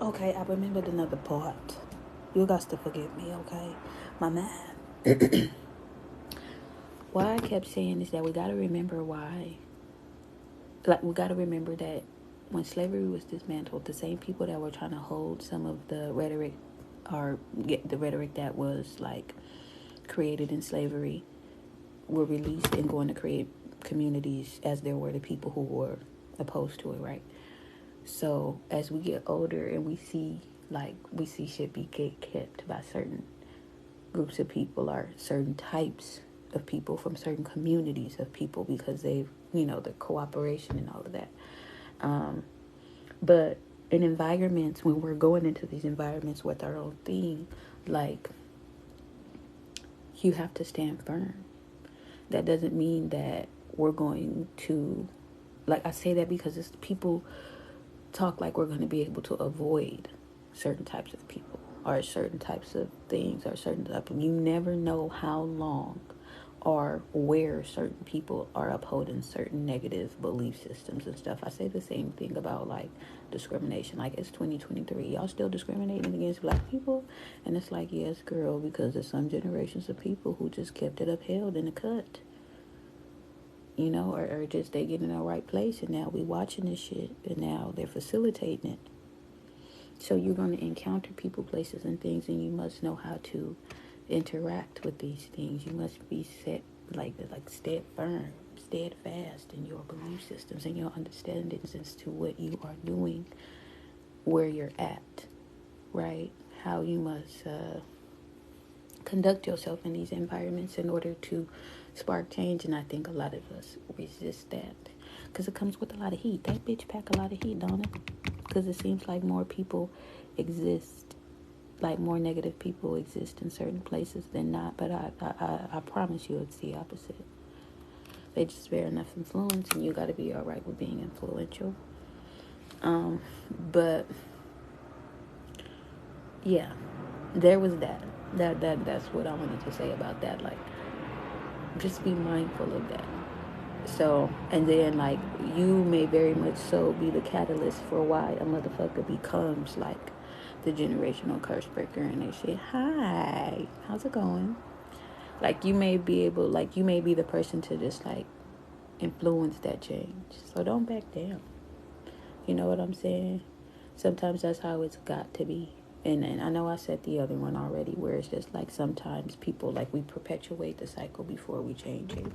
Okay, I remembered another part. You got to forgive me, okay? My man. What I kept saying is that we got to remember why. Like, we got to remember that when slavery was dismantled, the same people that were trying to hold some of the rhetoric, or get the rhetoric that was like created in slavery, were released and going to create communities as there were the people who were opposed to it, right? So as we get older and we see shit be kept by certain groups of people or certain types of people from certain communities of people because they've, the cooperation and all of that. But in environments, when we're going into these environments with our own thing, like, you have to stand firm. That doesn't mean that we're going to, like, I say that because it's people talk like we're going to be able to avoid certain types of people or certain types of things or certain type of, you never know how long or where certain people are upholding certain negative belief systems and stuff. I say the same thing about like discrimination. Like, it's 2023, y'all still discriminating against black people? And it's like, yes, girl, because there's some generations of people who just kept it upheld in the cut, or just they get in the right place, and now we watching this shit, and now they're facilitating it. So you're going to encounter people, places, and things, and you must know how to interact with these things. You must be set, steadfast in your belief systems and your understandings as to what you are doing, where you're at, right? How you must conduct yourself in these environments in order to spark change. And I think a lot of us resist that because it comes with a lot of heat. That bitch pack a lot of heat, don't it? Because it seems like more people exist, like more negative people exist in certain places than not. But I promise you it's the opposite. They just bear enough influence, and you got to be all right with being influential. But yeah, there was that. That's what I wanted to say about that. Like, just be mindful of that. So, and then like, you may very much so be the catalyst for why a motherfucker becomes like the generational curse breaker, and they say, "Hi, how's it going?" Like, you may be the person to just like influence that change. So don't back down. You know what I'm saying? Sometimes that's how it's got to be. And I know I said the other one already, where it's just like sometimes people, like, we perpetuate the cycle before we change it.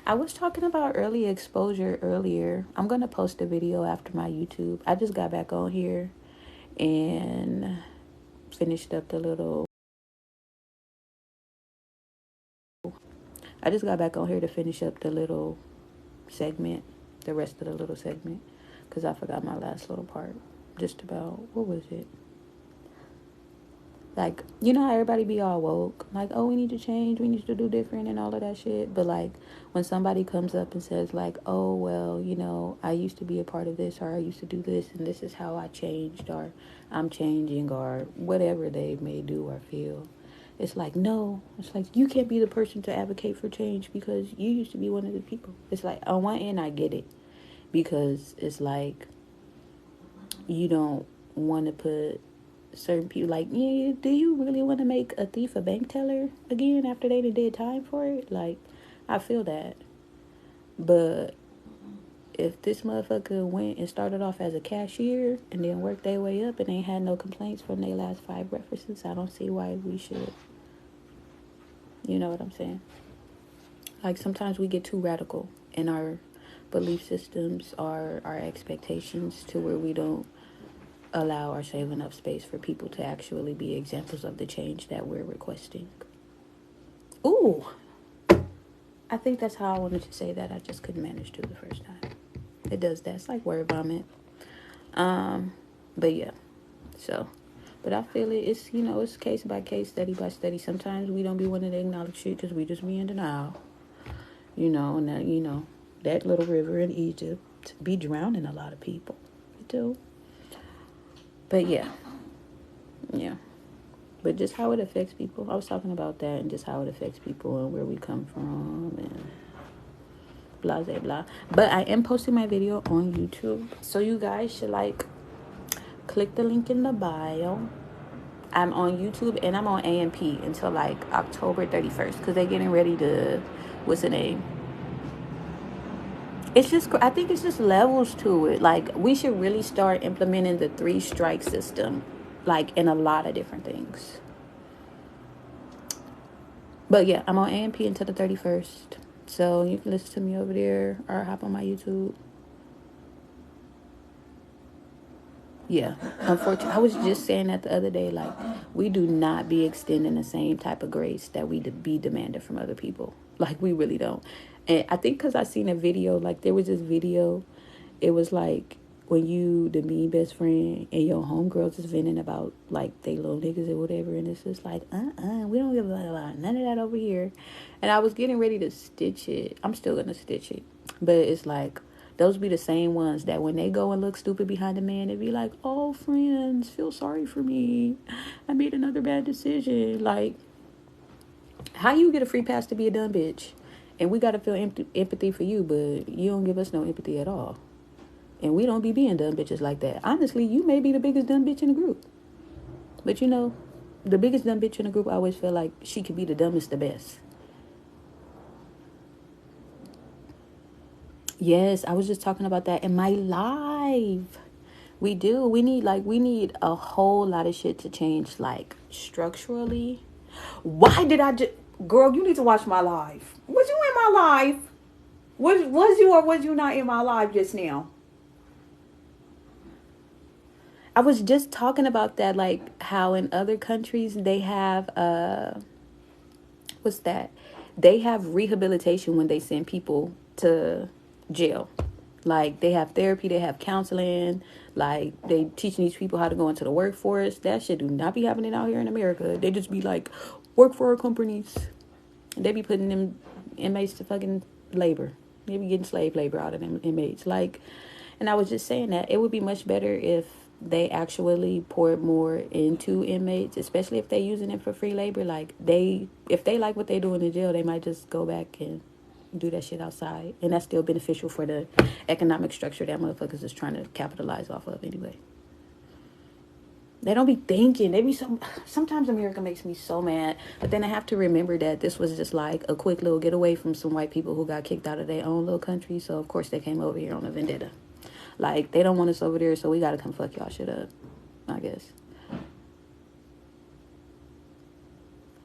I was talking about early exposure earlier. I'm going to post a video after my YouTube. I just got back on here and finished up the little... I just got back on here to finish up the little segment, the rest of the little segment, because I forgot my last little part. Just about, what was it? Like, you know how everybody be all woke? Like, oh, we need to change, we need to do different and all of that shit. But, like, when somebody comes up and says, like, oh, well, I used to be a part of this, or I used to do this, and this is how I changed, or I'm changing, or whatever they may do or feel. It's like, no. It's like, you can't be the person to advocate for change because you used to be one of the people. It's like, on one end, I get it. Because it's like, you don't want to put certain people, like, yeah, do you really want to make a thief a bank teller again after they did time for it? Like, I feel that. But if this motherfucker went and started off as a cashier and then worked their way up and ain't had no complaints from their last 5 references, I don't see why we should. You know what I'm saying? Like, sometimes we get too radical in our belief systems, our expectations, to where we don't allow or save enough space for people to actually be examples of the change that we're requesting. Ooh, I think that's how I wanted to say that. I just couldn't manage to the first time. It does that. It's like word vomit. But yeah. So, but I feel it. It's, it's case by case, study by study. Sometimes we don't be wanting to acknowledge shit because we just be in denial. And that, that little river in Egypt be drowning a lot of people. It do. But yeah. Yeah. But just how it affects people. I was talking about that, and just how it affects people and where we come from and blah, blah, blah. But I am posting my video on YouTube. So you guys should, like, Click the link in the bio. I'm on YouTube and I'm on AMP until like October 31st because they're getting ready to, what's the name? It's just, I think it's just levels to it. Like, we should really start implementing the 3 strike system, like in a lot of different things. But yeah, I'm on AMP until the 31st. So you can listen to me over there or hop on my YouTube. Yeah, unfortunately, I was just saying that the other day. Like, we do not be extending the same type of grace that we be demanded from other people. Like, we really don't. And I think because I seen a video, like there was this video, it was like when you the mean best friend and your homegirls is venting about like they little niggas or whatever, and it's just like we don't give a none of that over here. And I was getting ready to stitch it. I'm still gonna stitch it, but it's like those be the same ones that when they go and look stupid behind a man, they be like, "Oh, friends, feel sorry for me. I made another bad decision." Like, how you get a free pass to be a dumb bitch, and we gotta feel empathy for you, but you don't give us no empathy at all. And we don't be being dumb bitches like that. Honestly, you may be the biggest dumb bitch in the group. But you know, the biggest dumb bitch in the group, I always feel like she could be the dumbest the best. Yes, I was just talking about that in my live. We do. We need a whole lot of shit to change, like structurally. Why did I just, girl? You need to watch my live. Was you in my live? Was you or was you not in my live just now? I was just talking about that, like how in other countries they have what's that? They have rehabilitation when they send people to jail. Like they have therapy, they have counseling, like they teaching these people how to go into the workforce. That shit do not be happening out here in America. They just be like, work for our companies. They be putting them inmates to fucking labor. They be getting slave labor out of them inmates. Like, and I was just saying that it would be much better if they actually poured more into inmates, especially if they using it for free labor. Like if they like what they do in the jail, they might just go back and do that shit outside, and that's still beneficial for the economic structure that motherfuckers is trying to capitalize off of anyway. They don't be thinking. They be sometimes America makes me so mad. But then I have to remember that this was just like a quick little getaway from some white people who got kicked out of their own little country. So of course they came over here on a vendetta. Like they don't want us over there, so we gotta come fuck y'all shit up, I guess.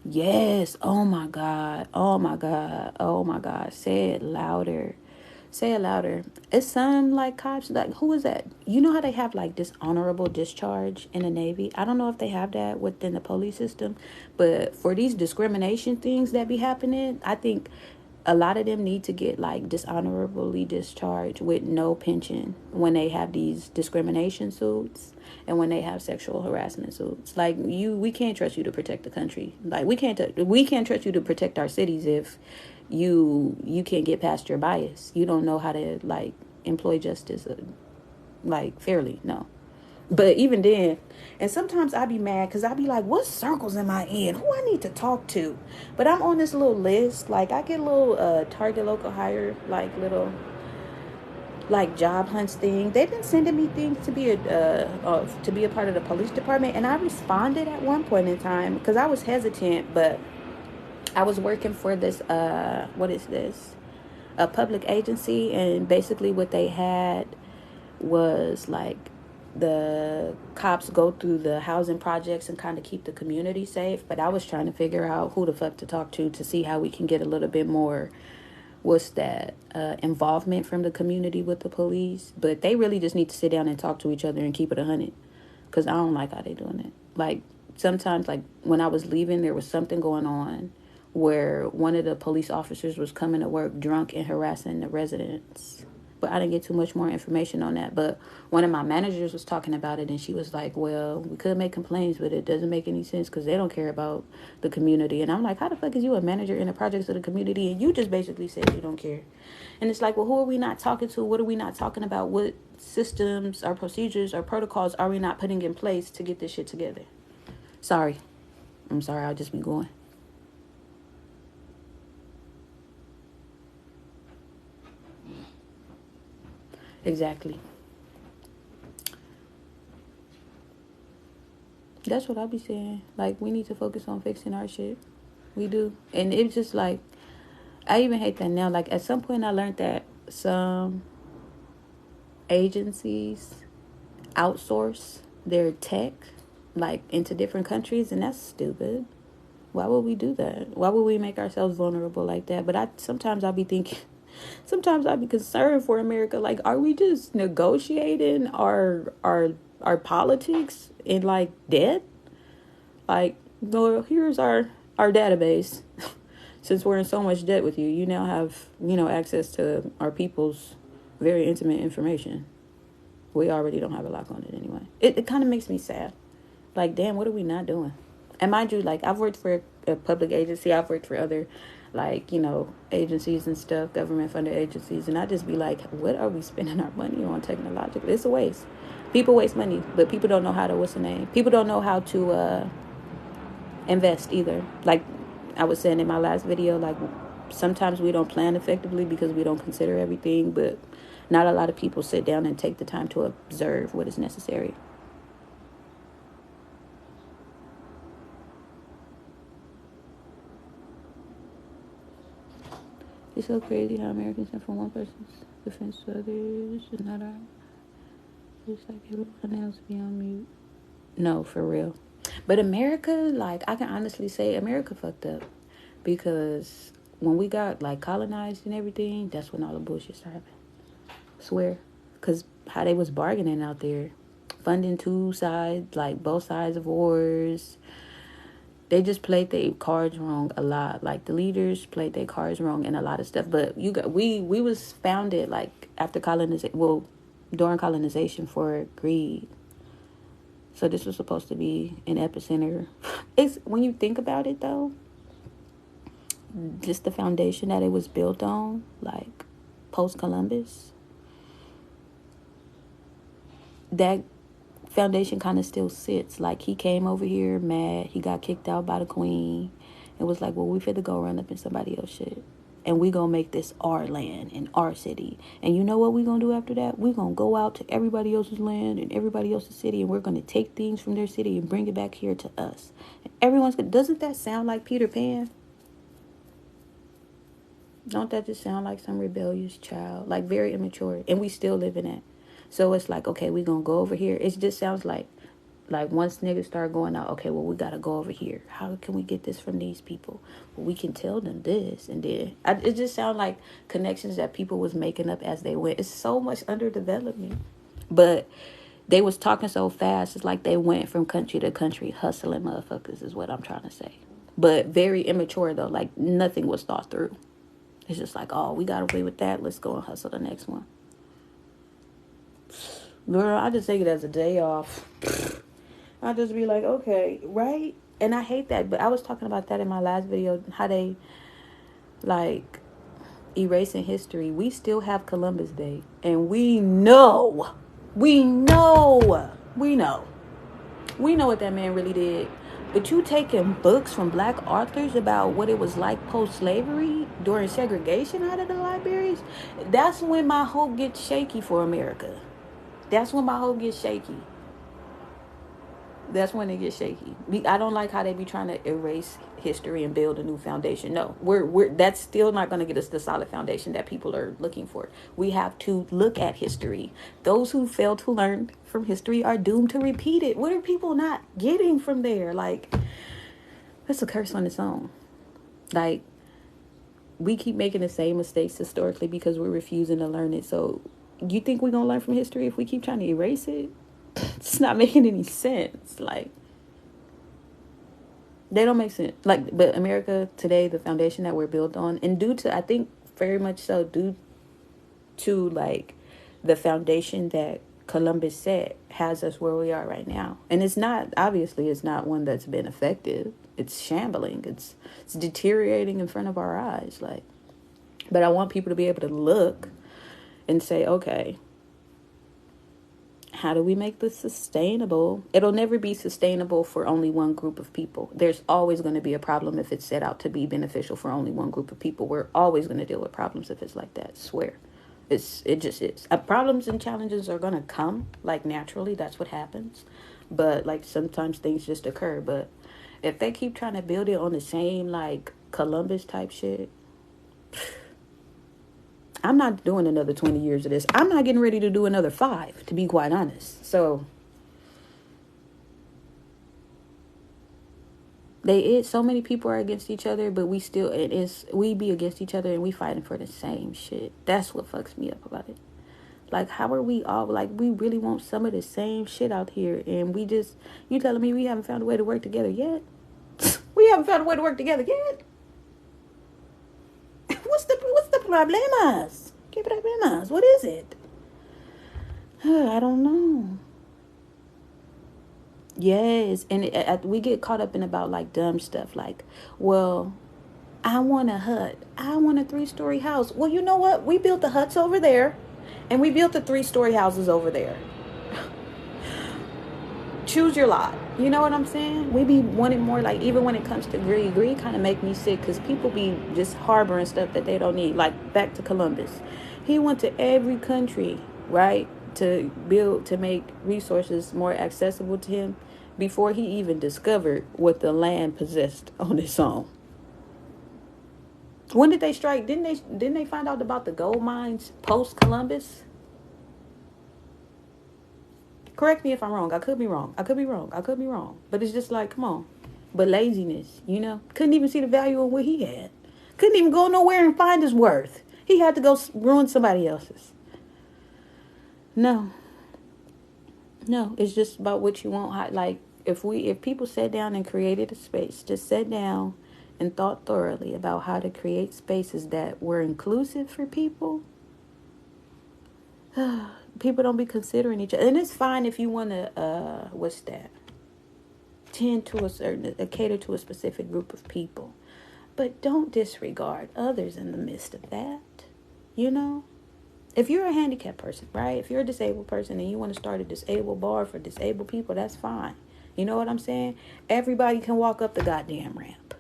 Yes. Oh my God. Oh my God. Oh my God. Say it louder. Say it louder. It's some like cops, like who is that? You know how they have like dishonorable discharge in the Navy? I don't know if they have that within the police system, but for these discrimination things that be happening, I think a lot of them need to get like dishonorably discharged with no pension when they have these discrimination suits and when they have sexual harassment suits. Like we can't trust you to protect the country. Like we can't trust you to protect our cities if you can't get past your bias. You don't know how to like employ justice like fairly. No. But even then, and sometimes I be mad because I be like, what circles am I in? Who I need to talk to? But I'm on this little list. Like I get a little Target local hire, like little like job hunts thing. They've been sending me things to be a part of the police department, and I responded at one point in time because I was hesitant, but I was working for this what is this? A public agency, and basically what they had was like the cops go through the housing projects and kind of keep the community safe. But I was trying to figure out who the fuck to talk to see how we can get a little bit more, what's that, involvement from the community with the police. But they really just need to sit down and talk to each other and keep it 100, because I don't like how they doing it. Like sometimes, like when I was leaving, there was something going on where one of the police officers was coming to work drunk and harassing the residents. But I didn't get too much more information on that. But one of my managers was talking about it, and she was like, well, we could make complaints, but it doesn't make any sense because they don't care about the community. And I'm like, how the fuck is you a manager in the projects of the community and you just basically said you don't care? And it's like, well, who are we not talking to? What are we not talking about? What systems or procedures or protocols are we not putting in place to get this shit together? Sorry. I'm sorry. I'll just be going. Exactly. That's what I be saying. Like, we need to focus on fixing our shit. We do. And it's just like, I even hate that now. Like, at some point I learned that some agencies outsource their tech, like, into different countries, and that's stupid. Why would we do that? Why would we make ourselves vulnerable like that? But sometimes I'll be thinking, sometimes I'll be concerned for America. Like, are we just negotiating our politics in like debt? Like, well, here's our database. Since we're in so much debt with you, you now have, access to our people's very intimate information. We already don't have a lock on it anyway. It kind of makes me sad. Like, damn, what are we not doing? And mind you, like, I've worked for a public agency. I've worked for other, like, agencies and stuff, government funded agencies. And I just be like, what are we spending our money on technologically? It's a waste. People waste money, but people don't know how to, what's the name? People don't know how to invest either. Like I was saying in my last video, like, sometimes we don't plan effectively because we don't consider everything, but not a lot of people sit down and take the time to observe what is necessary. It's so crazy how Americans sent from one person's defense to others and not our. Just like everyone else be on mute. No, for real. But America, like, I can honestly say America fucked up. Because when we got, like, colonized and everything, that's when all the bullshit started happening. Swear. Because how they was bargaining out there. Funding two sides, like, both sides of wars. They just played their cards wrong a lot. Like, the leaders played their cards wrong in a lot of stuff. But we was founded, like, after colonization, well, during colonization for greed. So this was supposed to be an epicenter. It's, when you think about it, though, just the foundation that it was built on, like, post-Columbus, that foundation kind of still sits. Like, he came over here mad. He got kicked out by the queen. It was like, well, we finna go run up in somebody else's shit. And we gonna make this our land and our city. And you know what we gonna do after that? We gonna go out to everybody else's land and everybody else's city, and we're gonna take things from their city and bring it back here to us. And everyone's gonna, doesn't that sound like Peter Pan? Don't that just sound like some rebellious child? Like, very immature. And we still live in that. So it's like, okay, we gonna go over here. It just sounds like once niggas start going out, okay, well, we gotta go over here. How can we get this from these people? Well, we can tell them this. And then it just sounds like connections that people was making up as they went. It's so much underdevelopment. But they was talking so fast. It's like they went from country to country hustling motherfuckers is what I'm trying to say. But very immature, though. Like, nothing was thought through. It's just like, oh, we got away with that. Let's go and hustle the next one. Girl, I just take it as a day off. I just be like, okay, right? And I hate that. But I was talking about that in my last video. How they, like, erasing history. We still have Columbus Day. And we know what that man really did. But you taking books from black authors about what it was like post-slavery during segregation out of the libraries, that's when my hope gets shaky for America. That's when my hope gets shaky. That's when it gets shaky. I don't like how they be trying to erase history and build a new foundation. No, we're that's still not going to get us the solid foundation that people are looking for. We have to look at history. Those who fail to learn from history are doomed to repeat it. What are people not getting from there? Like, that's a curse on its own. Like, we keep making the same mistakes historically because we're refusing to learn it. So you think we're going to learn from history if we keep trying to erase it? It's not making any sense. Like, they don't make sense. Like, but America today, the foundation that we're built on, and due to, I think very much so, due to, like, the foundation that Columbus set, has us where we are right now. And it's not, obviously, it's not one that's been effective. It's shambling. It's deteriorating in front of our eyes. Like, but I want people to be able to look and say, okay, how do we make this sustainable? It'll never be sustainable for only one group of people. There's always going to be a problem if it's set out to be beneficial for only one group of people. We're always going to deal with problems if it's like that. I swear. It just is. Problems and challenges are going to come, like, naturally. That's what happens. But like sometimes things just occur. But if they keep trying to build it on the same like Columbus type shit, I'm not doing another 20 years of this. I'm not getting ready to do another 5, to be quite honest. So so many people are against each other, but we be against each other and we fighting for the same shit. That's what fucks me up about it. Like, how are we all like, we really want some of the same shit out here, and you telling me we haven't found a way to work together yet? We haven't found a way to work together yet. What's the problemas? ¿Qué problemas? What is it? I don't know. Yes, and we get caught up in about like dumb stuff, like, well, I want a hut. I want a 3-story house. Well, you know what? We built the huts over there, and we built the 3-story houses over there. Choose your lot. You know what I'm saying? We be wanting more, like, even when it comes to greed. Greed kind of make me sick because people be just harboring stuff that they don't need. Like, back to Columbus. He went to every country, right, to make resources more accessible to him before he even discovered what the land possessed on its own. When did they strike? Didn't they find out about the gold mines post Columbus? Correct me if I'm wrong. I could be wrong. But it's just like, come on. But laziness, couldn't even see the value of what he had. Couldn't even go nowhere and find his worth. He had to go ruin somebody else's. No, it's just about what you want. Like, if people sat down and created a space, just sat down and thought thoroughly about how to create spaces that were inclusive for people, people don't be considering each other. And it's fine if you want to, tend to cater to a specific group of people. But don't disregard others in the midst of that, If you're a handicapped person, right? If you're a disabled person and you want to start a disabled bar for disabled people, that's fine. You know what I'm saying? Everybody can walk up the goddamn ramp.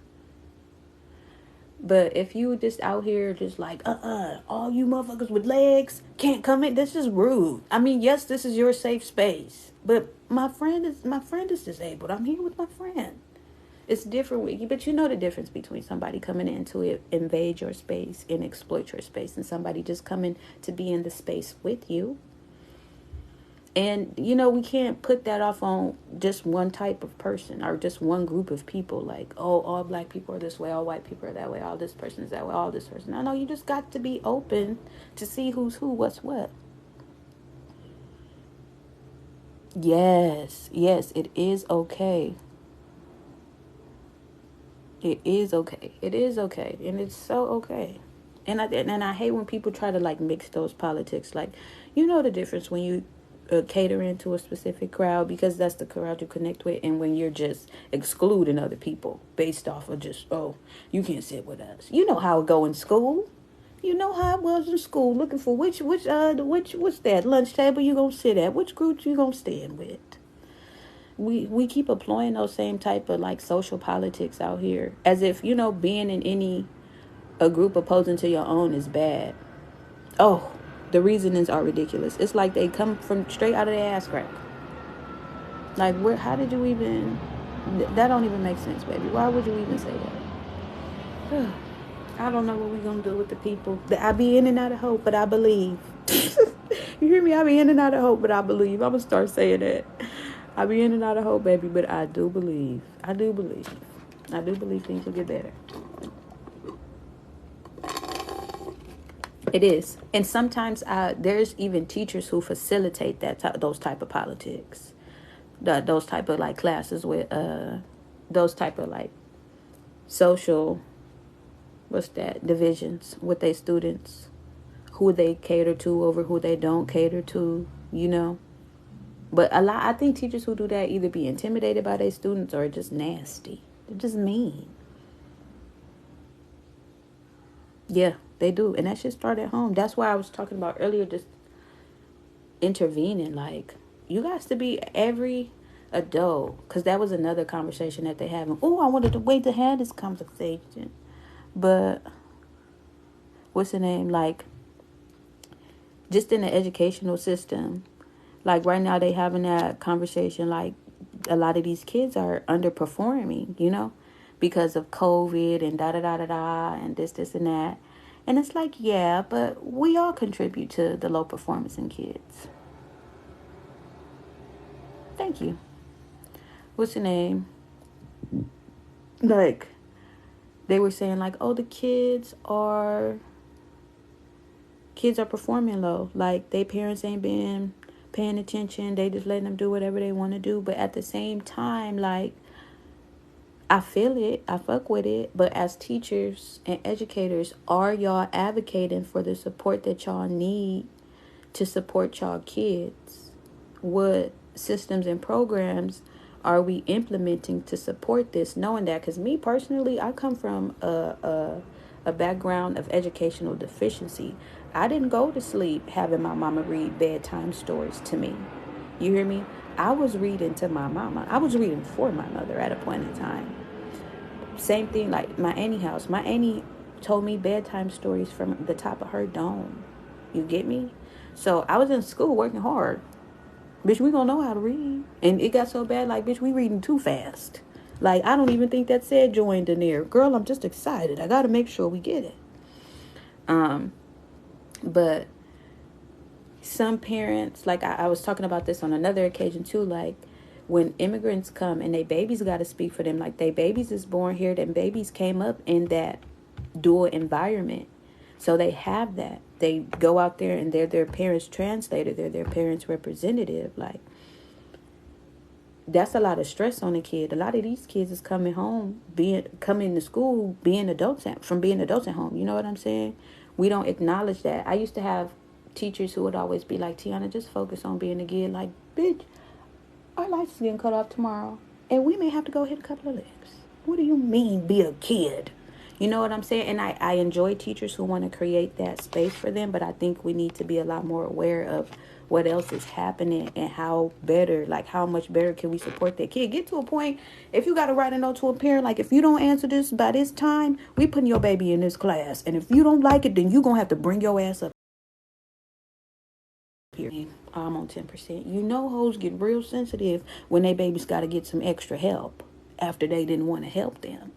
But if you just out here just like, all you motherfuckers with legs can't come in, this is rude. I mean, yes, this is your safe space. But my friend is disabled. I'm here with my friend. It's different with you, but you know the difference between somebody coming in to invade your space and exploit your space and somebody just coming to be in the space with you. And, we can't put that off on just one type of person or just one group of people. Like, oh, all black people are this way, all white people are that way, all this person is that way, all this person. I know you just got to be open to see who's who, what's what. Yes, it is okay. It is okay. And it's so okay. And I hate when people try to like mix those politics. Like, the difference when you cater into a specific crowd because that's the crowd you connect with, and when you're just excluding other people based off of just, oh, you can't sit with us. You know how it go in school. You know how it was in school, looking for what's that lunch table you gonna sit at, which group you gonna stand with. We keep employing those same type of like social politics out here as if being in a group opposing to your own is bad. Oh, the reasonings are ridiculous. It's like they come from straight out of their ass crack. Like, how did you even, that don't even make sense, baby. Why would you even say that? I don't know what we're going to do with the people. I be in and out of hope, but I believe. You hear me? I be in and out of hope, but I believe. I'm going to start saying that. I be in and out of hope, baby, but I do believe. I do believe things will get better. It is. And sometimes there's even teachers who facilitate those type of politics. Those type of like classes with those type of like social divisions with their students, who they cater to over who they don't cater to, But I think teachers who do that either be intimidated by their students or just nasty. They're just mean. Yeah, they do. And that should start at home. That's why I was talking about earlier, just intervening. Like, you guys to be every adult. Because that was another conversation that they having. Oh, I wanted to wait to have this conversation. But, what's the name? Like, just in the educational system. Like, right now they having that conversation. Like, a lot of these kids are underperforming, because of COVID and da da da da da and this and that. And it's like, yeah, but we all contribute to the low performance in kids. Thank you. What's your name? Like, they were saying like, oh, the kids are performing low. Like, their parents ain't been paying attention. They just letting them do whatever they want to do. But at the same time, like, I feel it. I fuck with it. But as teachers and educators, are y'all advocating for the support that y'all need to support y'all kids? What systems and programs are we implementing to support this? Knowing that, because me personally, I come from a background of educational deficiency. I didn't go to sleep having my mama read bedtime stories to me. You hear me? I was reading to my mama. I was reading for my mother at a point in time. Same thing like my auntie house. My auntie told me bedtime stories from the top of her dome. You get me? So I was in school working hard. Bitch, we gonna know how to read. And it got so bad, like, bitch, we reading too fast. Like, I don't even think that said joined in there. Girl, I'm just excited. I gotta make sure we get it. But some parents, like I was talking about this on another occasion too, like when immigrants come and they babies gotta speak for them. Like, they babies is born here, them babies came up in that dual environment. So they have that. They go out there and they're their parents' translator. They're their parents' representative. Like, that's a lot of stress on a kid. A lot of these kids is coming to school, being adults from being adults at home. You know what I'm saying? We don't acknowledge that. I used to have teachers who would always be like, Tiana, just focus on being a kid. Like, bitch, our lights is getting cut off tomorrow, and we may have to go hit a couple of licks. What do you mean, be a kid? You know what I'm saying? And I enjoy teachers who want to create that space for them, but I think we need to be a lot more aware of what else is happening and how much better can we support that kid. Get to a point, if you got to write a note to a parent, like, if you don't answer this by this time, we putting your baby in this class. And if you don't like it, then you going to have to bring your ass up here. I'm on 10%. You know, hoes get real sensitive when they babies got to get some extra help after they didn't want to help them.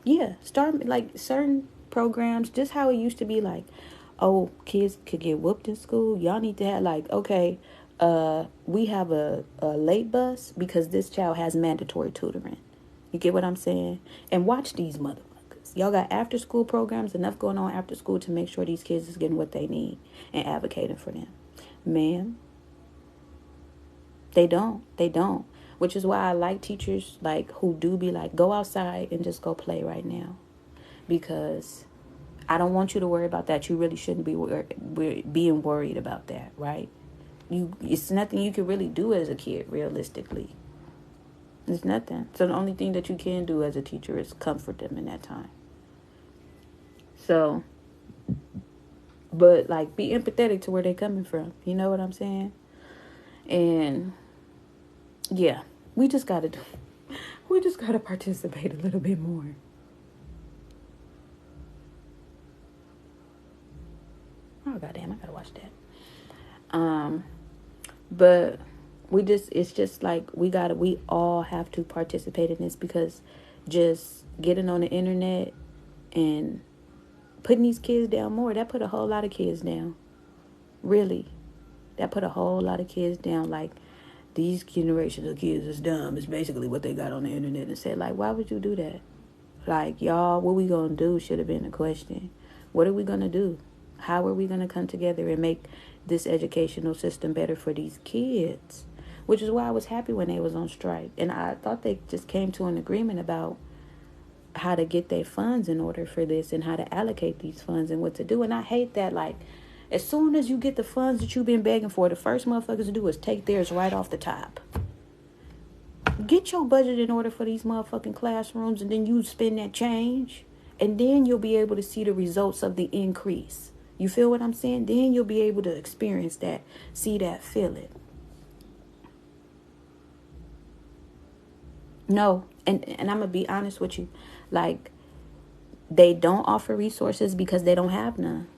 Yeah, start like certain programs, just how it used to be like, oh, kids could get whooped in school. Y'all need to have like, okay, we have a late bus because this child has mandatory tutoring. You get what I'm saying? And watch these motherfuckers. Y'all got after school programs, enough going on after school to make sure these kids is getting what they need and advocating for them. Ma'am, they don't. They don't. Which is why I like teachers like who do be like, go outside and just go play right now. Because I don't want you to worry about that. You really shouldn't be being worried about that, right? It's nothing you can really do as a kid, realistically. It's nothing. So the only thing that you can do as a teacher is comfort them in that time. So, but like, be empathetic to where they're coming from. You know what I'm saying? And yeah, we just gotta participate a little bit more. Oh goddamn, I gotta watch that. But it's just like we all have to participate in this, because just getting on the internet and putting these kids down more, that put a whole lot of kids down. Really. That put a whole lot of kids down. Like, these generations of kids is dumb. It's basically what they got on the internet and said, like, why would you do that? Like, y'all, what we gonna do should have been the question. What are we gonna do? How are we gonna come together and make this educational system better for these kids? Which is why I was happy when they was on strike. And I thought they just came to an agreement about how to get their funds in order for this and how to allocate these funds and what to do. And I hate that, like, as soon as you get the funds that you've been begging for, the first motherfuckers to do is take theirs right off the top. Get your budget in order for these motherfucking classrooms, and then you spend that change, and then you'll be able to see the results of the increase. You feel what I'm saying? Then you'll be able to experience that, see that, feel it. No, and I'm going to be honest with you. Like, they don't offer resources because they don't have none.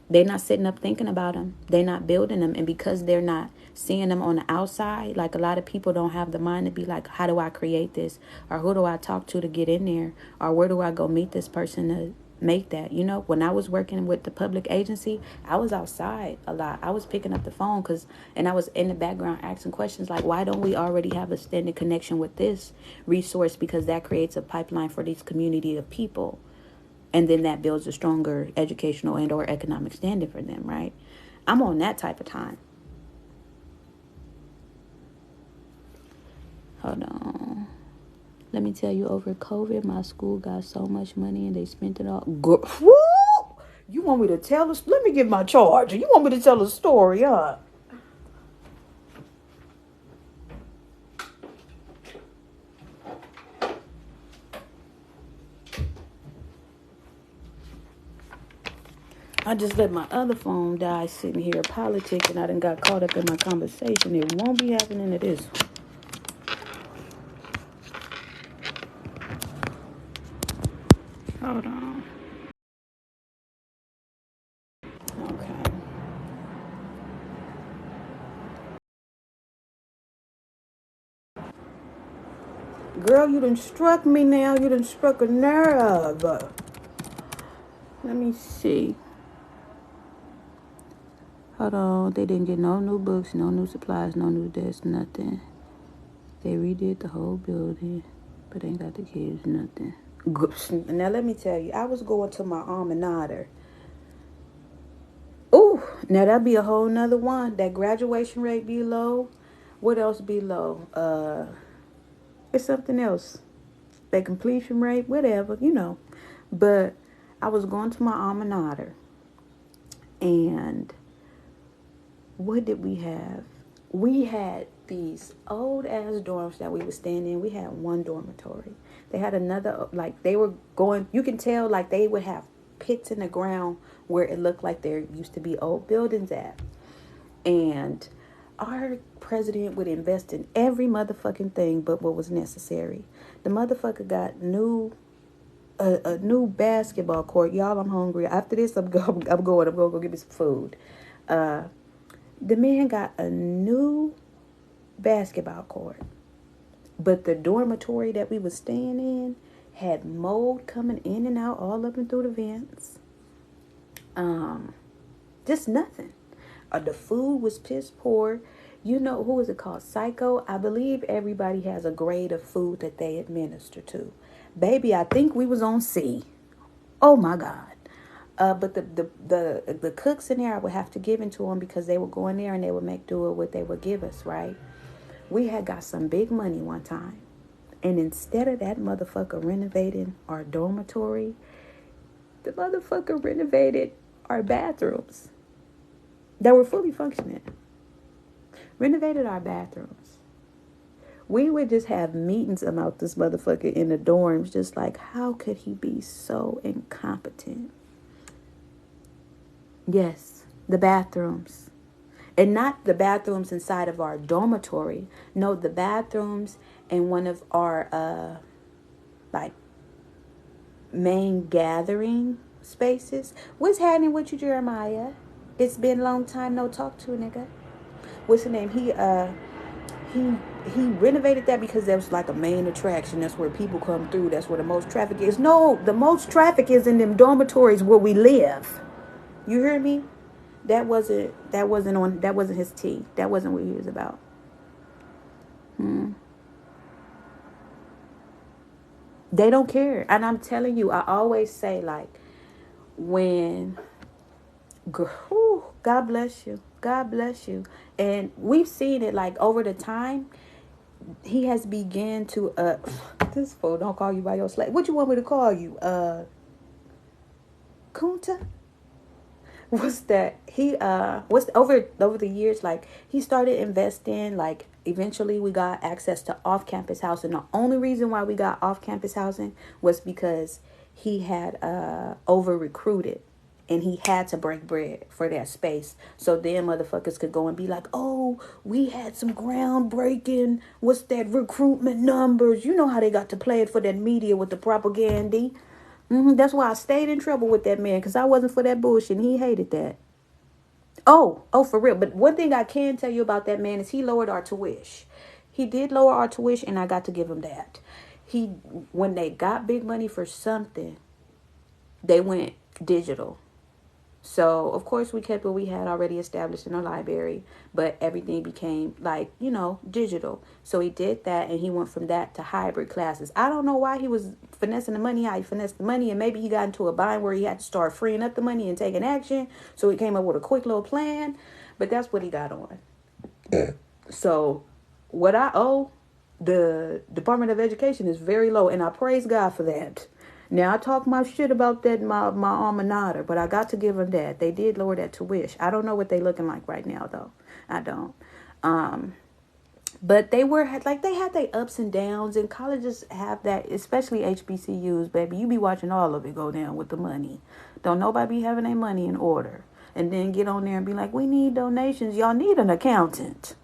They're not sitting up thinking about them. They're not building them. And because they're not seeing them on the outside, like a lot of people don't have the mind to be like, how do I create this? Or who do I talk to get in there? Or where do I go meet this person to make that? You know, when I was working with the public agency, I was outside a lot. I was picking up the phone and I was in the background asking questions like, why don't we already have a standing connection with this resource? Because that creates a pipeline for this community of people. And then that builds a stronger educational and or economic standing for them, right? I'm on that type of time. Hold on. Let me tell you, over COVID, my school got so much money and they spent it all. Woo! You want me to tell us? Let me get my charger. You want me to tell a story, huh? I just let my other phone die sitting here politicking, and I done got caught up in my conversation. It won't be happening to this one. Hold on. Okay. Girl, you done struck me now. You done struck a nerve. Let me see. Hold on. They didn't get no new books, no new supplies, no new desks, nothing. They redid the whole building, but ain't got the kids nothing. Now let me tell you, I was going to my alma mater. Ooh, now that'd be a whole nother one. That graduation rate be low. What else be low? It's something else. That completion rate, whatever, you know. But I was going to my alma mater, and what did we have? We had these old ass dorms that we would stand in. We had one dormitory. They had another, like they were going, you can tell like they would have pits in the ground where it looked like there used to be old buildings at. And our president would invest in every motherfucking thing but what was necessary. The motherfucker got a new basketball court. Y'all, I'm hungry. After this, I'm going to go get me some food. The man got a new basketball court, but the dormitory that we was staying in had mold coming in and out all up and through the vents. Just nothing. The food was piss poor. You know, who is it called? Psycho. I believe everybody has a grade of food that they administer to. Baby, I think we was on C. Oh my God. But the cooks in there, I would have to give into them because they would go in there and they would make do with what they would give us, right? We had got some big money one time. And instead of that motherfucker renovating our dormitory, the motherfucker renovated our bathrooms that were fully functioning. Renovated our bathrooms. We would just have meetings about this motherfucker in the dorms, just like, how could he be so incompetent? Yes, the bathrooms. And not the bathrooms inside of our dormitory. No, the bathrooms in one of our like main gathering spaces. What's happening with you, Jeremiah? It's been a long time no talk to, nigga. What's the name? He renovated that because that was like a main attraction. That's where people come through. That's where the most traffic is. No, the most traffic is in them dormitories where we live. You hear me? That wasn't his tea. That wasn't what he was about. They don't care. And I'm telling you, I always say, like, when, God bless you. God bless you. And we've seen it, like, over the time, he has began to, this fool don't call you by your slave. What you want me to call you? Kunta? Was that he was over the years, like he started investing, like eventually we got access to off-campus housing. The only reason why we got off-campus housing was because he had over recruited and he had to break bread for that space, so then motherfuckers could go and be like, oh, we had some groundbreaking, what's that, recruitment numbers. You know how they got to play it for that media with the propaganda. That's why I stayed in trouble with that man, because I wasn't for that bullshit, and he hated that. Oh, for real. But one thing I can tell you about that man is he lowered our tuition. He did lower our tuition, and I got to give him that. He, when they got big money for something, they went digital. So, of course, we kept what we had already established in the library, but everything became like, digital. So he did that, and he went from that to hybrid classes. I don't know why he was finessing the money, how he finessed the money, and maybe he got into a bind where he had to start freeing up the money and taking action. So he came up with a quick little plan, but that's what he got on. So, what I owe the Department of Education is very low, and I praise God for that. Now I talk my shit about that my alma mater, but I got to give them that. They did lower that tuition. I don't know what they looking like right now though. I don't. But they were like they had their ups and downs, and colleges have that, especially HBCUs, baby. You be watching all of it go down with the money. Don't nobody be having their money in order, and then get on there and be like, we need donations. Y'all need an accountant.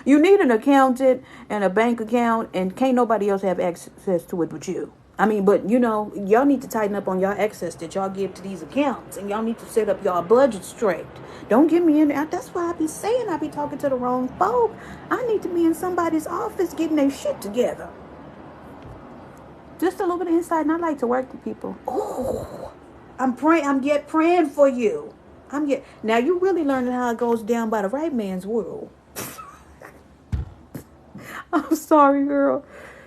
You need an accountant and a bank account, and can't nobody else have access to it but you. I mean, but y'all need to tighten up on y'all access that y'all give to these accounts, and y'all need to set up y'all budget straight. Don't get me in there. That's why I be saying I be talking to the wrong folk. I need to be in somebody's office getting their shit together. Just a little bit of insight, and I like to work with people. Oh, I'm praying. I'm yet praying for you. Now you really learning how it goes down by the right man's rule. I'm sorry, girl.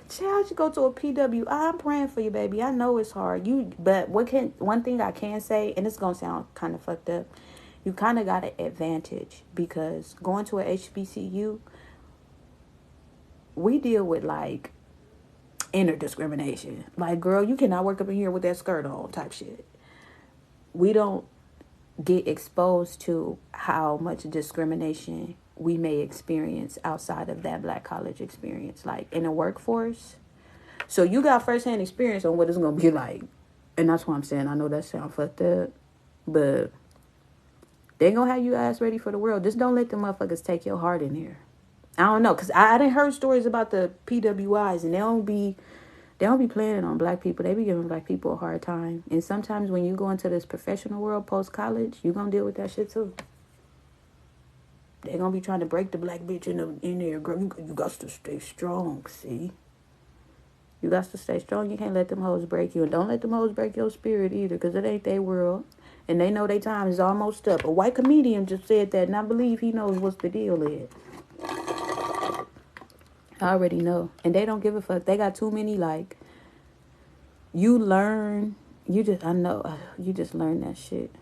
Child, you go to a PWI. I'm praying for you, baby. I know it's hard. But one thing I can say, and it's gonna sound kind of fucked up, you kind of got an advantage, because going to a HBCU, we deal with like inner discrimination. Like, girl, you cannot work up in here with that skirt on, type shit. We don't get exposed to how much discrimination we may experience outside of that black college experience, like in the workforce. So you got firsthand experience on what it's gonna be like, and that's what I'm saying. I know that sounds fucked up, but they gonna have you ass ready for the world. Just don't let the motherfuckers take your heart in here. I don't know, cause I didn't heard stories about the PWIs, and they don't be planning on black people. They be giving black people a hard time. And sometimes when you go into this professional world post college, you gonna deal with that shit too. They gonna be trying to break the black bitch in there, girl. You got to stay strong. See, you got to stay strong. You can't let them hoes break you, and don't let them hoes break your spirit either, cause it ain't their world, and they know their time is almost up. A white comedian just said that, and I believe he knows what's the deal is. I already know, and they don't give a fuck. They got too many like. You learn. I know. You just learn that shit.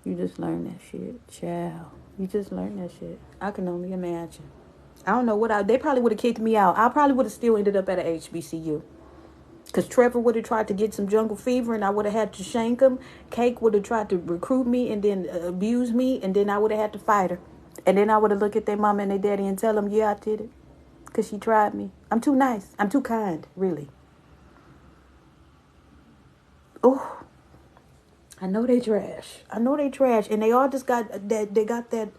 You just learn that shit, child. You just learn that shit. I can only imagine. I don't know they probably would have kicked me out. I probably would have still ended up at a HBCU. Because Trevor would have tried to get some jungle fever, and I would have had to shank him. Cake would have tried to recruit me and then abuse me, and then I would have had to fight her. And then I would have looked at their mama and their daddy and tell them, yeah, I did it. Because she tried me. I'm too nice. I'm too kind, really. Oh, I know they trash. And they all just got that. They got that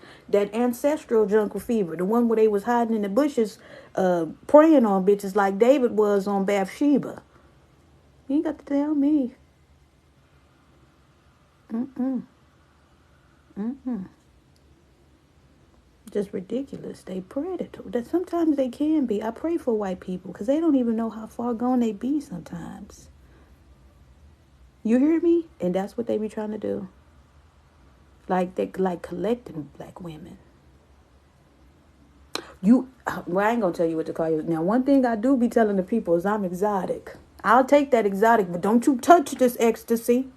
ancestral jungle fever, the one where they was hiding in the bushes, preying on bitches like David was on Bathsheba. You ain't got to tell me. Just ridiculous. They predator. That sometimes they can be. I pray for white people, because they don't even know how far gone they be sometimes. You hear me? And that's what they be trying to do. Like they like collecting black women. Well, I ain't gonna tell you what to call you. Now, one thing I do be telling the people is I'm exotic. I'll take that exotic, but don't you touch this ecstasy.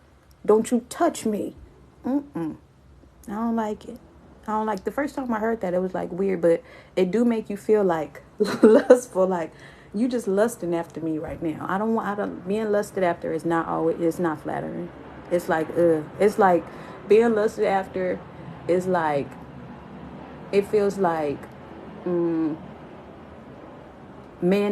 Don't you touch me. I don't like it. I don't like. The first time I heard that, it was like weird, but it do make you feel like lustful, like you just lusting after me right now. I don't being lusted after is not always, it's not flattering. It's like it's like being lusted after is like, it feels like men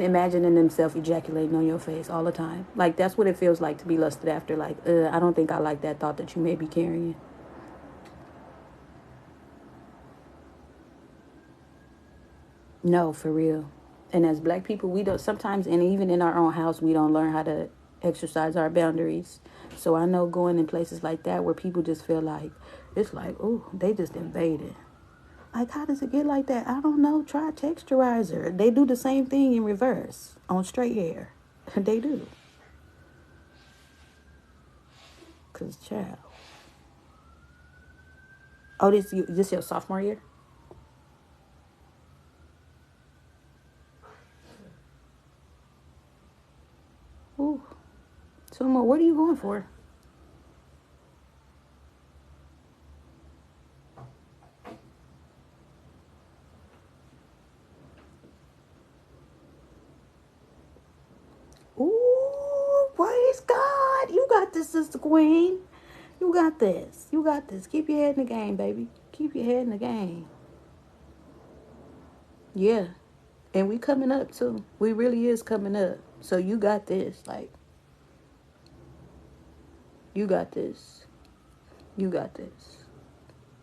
imagining themselves ejaculating on your face all the time. Like that's what it feels like to be lusted after. Like I don't think I like that thought that you may be carrying. No, for real. And as black people, we don't sometimes, and even in our own house, we don't learn how to exercise our boundaries. So I know going in places like that where people just feel like, it's like, oh, they just invaded. Like, how does it get like that? I don't know. Try texturizer. They do the same thing in reverse on straight hair. They do. Cause child. Oh, this your sophomore year? Ooh. So what are you going for? Ooh, praise God. You got this, Sister Queen. You got this. You got this. Keep your head in the game, baby. Keep your head in the game. Yeah. And we coming up too. We really is coming up. So you got this. Like, you got this. You got this.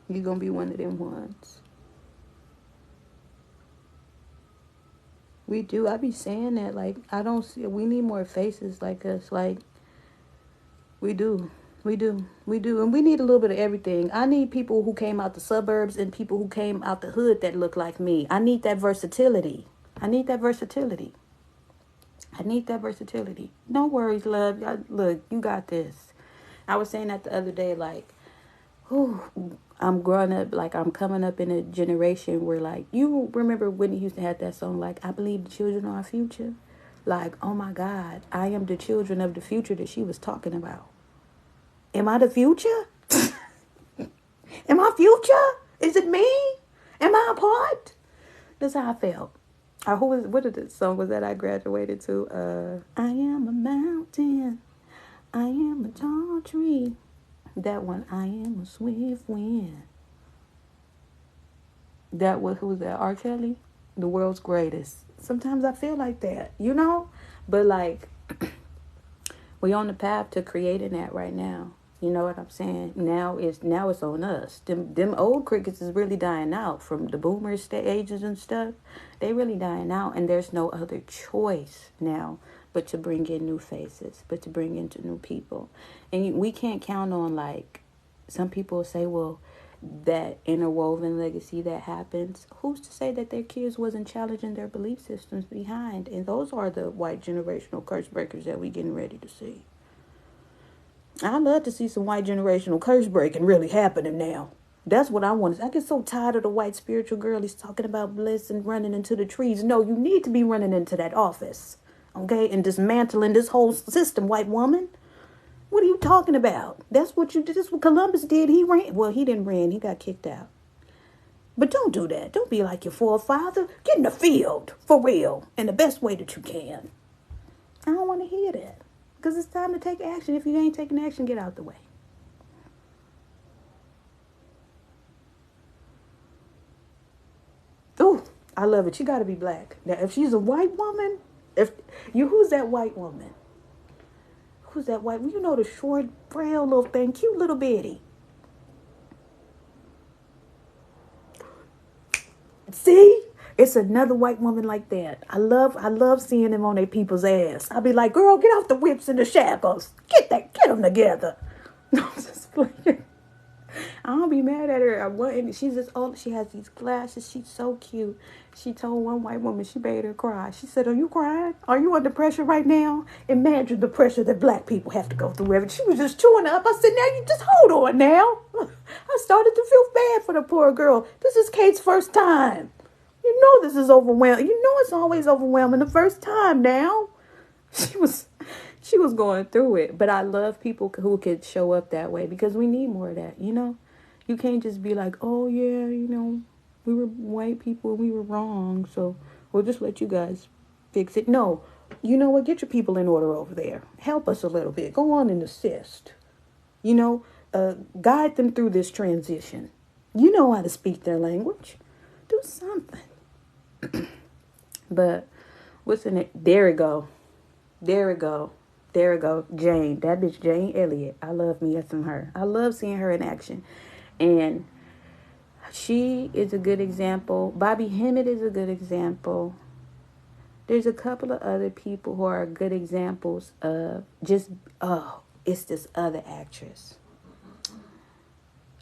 You gonna be one of them ones. We do. I be saying that. Like, I don't see. We need more faces like us. Like, we do. We do. We do. And we need a little bit of everything. I need people who came out the suburbs and people who came out the hood that look like me. I need that versatility. I need that versatility. I need that versatility. No worries, love. Look, you got this. I was saying that the other day, like, whew, I'm growing up, like, I'm coming up in a generation where, like, you remember Whitney Houston had that song, like, I believe the children are our future? Like, oh my God, I am the children of the future that she was talking about. Am I the future? Am I future? Is it me? Am I a part? That's how I felt. What did this song was that I graduated to? I am a mountain. I am a tall tree. That one, I am a swift wind. That was, who was that? R. Kelly? The world's greatest. Sometimes I feel like that, you know? But like, we on the path to creating that right now. You know what I'm saying? Now it's on us. Them old crickets is really dying out from the boomer ages and stuff. They really dying out, and there's no other choice now but to bring in new faces, but to bring in new people. And we can't count on, like, some people say, well, that interwoven legacy that happens, who's to say that their kids wasn't challenging their belief systems behind? And those are the white generational curse breakers that we getting ready to see. I love to see some white generational curse breaking really happening now. That's what I want. I get so tired of the white spiritual girlies talking about bliss and running into the trees. No, you need to be running into that office, okay, and dismantling this whole system, white woman. What are you talking about? That's what you did. That's what Columbus did. He ran. Well, he didn't run. He got kicked out. But don't do that. Don't be like your forefather. Get in the field, for real, in the best way that you can. I don't want to hear that. Because it's time to take action. If you ain't taking action, get out the way. Ooh, I love it. She got to be black. Now, if she's a white woman, who's that white woman? Who's that white? You know, the short, frail little thing, cute little bitty. See? It's another white woman like that. I love seeing them on their people's ass. I'll be like, girl, get off the whips and the shackles. Get them together. No, I'm just playing. I don't be mad at her. She's just old. She has these glasses. She's so cute. She told one white woman, she made her cry. She said, are you crying? Are you under pressure right now? Imagine the pressure that black people have to go through. She was just chewing up. I said, now you just hold on now. I started to feel bad for the poor girl. This is Kate's first time. You know this is overwhelming. You know it's always overwhelming the first time now. She was going through it. But I love people who could show up that way because we need more of that, you know? You can't just be like, oh, yeah, you know, we were white people and we were wrong, so we'll just let you guys fix it. No, you know what? Get your people in order over there. Help us a little bit. Go on and assist. You know, guide them through this transition. You know how to speak their language. Do something. But what's in it? There we go. Jane. That bitch Jane Elliott. I love me some her. I love seeing her in action. And she is a good example. Bobby Hemmett is a good example. There's a couple of other people who are good examples of just, oh, it's this other actress.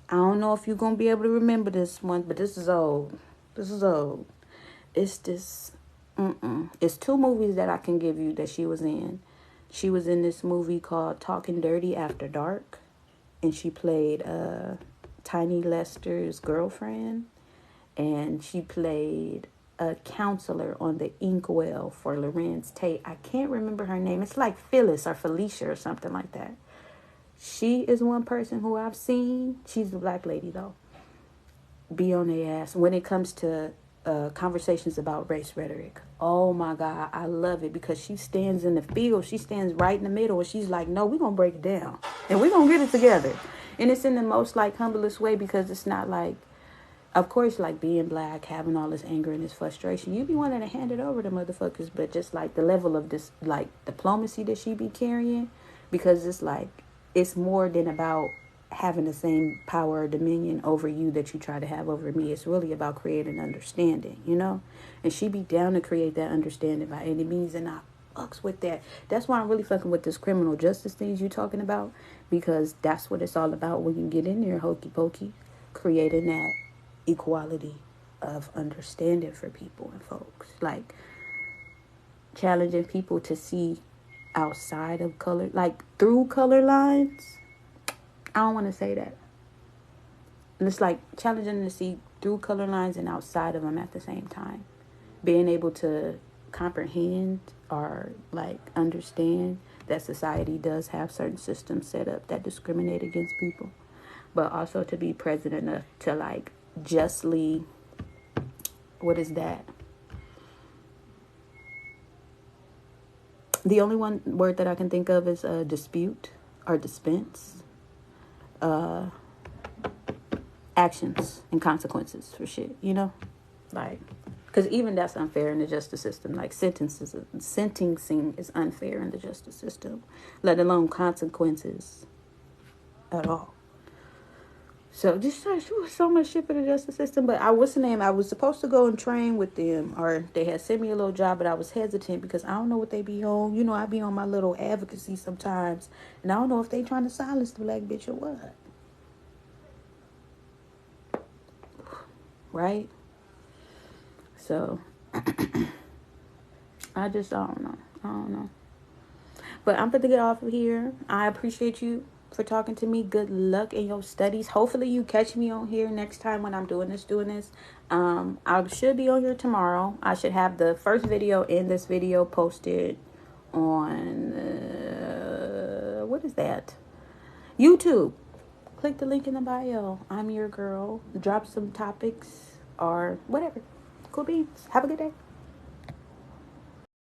I don't know if you're going to be able to remember this one, but this is old. This is old. It's this, It's two movies that I can give you that she was in. She was in this movie called Talking Dirty After Dark, and she played Tiny Lester's girlfriend, and she played a counselor on the inkwell for Lorenz Tate. I can't remember her name. It's like Phyllis or Felicia or something like that. She is one person who I've seen. She's a black lady though. Be on their ass when it comes to conversations about race rhetoric. Oh my God, I love it because she stands in the field. She stands right in the middle, and she's like, "No, we're gonna break it down, and we're gonna get it together." And it's in the most like humblest way because it's not like, of course, like being black, having all this anger and this frustration, you be wanting to hand it over to motherfuckers, but just like the level of this like diplomacy that she be carrying, because it's like it's more than about having the same power or dominion over you that you try to have over me. It's really about creating understanding, you know? And she be down to create that understanding by any means, and I fucks with that. That's why I'm really fucking with this criminal justice things you talking about, because that's what it's all about when you get in there, hokey pokey, creating that equality of understanding for people and folks. Like challenging people to see outside of color, like through color lines. I don't want to say that. And it's like challenging them to see through color lines and outside of them at the same time. Being able to comprehend or like understand that society does have certain systems set up that discriminate against people, but also to be present enough to like justly, what is that? The only one word that I can think of is dispute or dispense actions and consequences for shit, you know? Like, because even that's unfair in the justice system. Like sentencing is unfair in the justice system, let alone consequences at all. So just so much shit for the justice system. But what's the name? I was supposed to go and train with them, or they had sent me a little job, but I was hesitant because I don't know what they be on. You know, I be on my little advocacy sometimes, and I don't know if they trying to silence the black bitch or what. Right? So I don't know. I don't know. But I'm going to get off of here. I appreciate you for talking to me. Good luck in your studies. Hopefully you catch me on here next time when I'm doing this. I should be on here tomorrow. I should have the first video and this video posted on, what is that? YouTube. Click the link in the bio. I'm your girl. Drop some topics or whatever. Cool beans. Have a good day.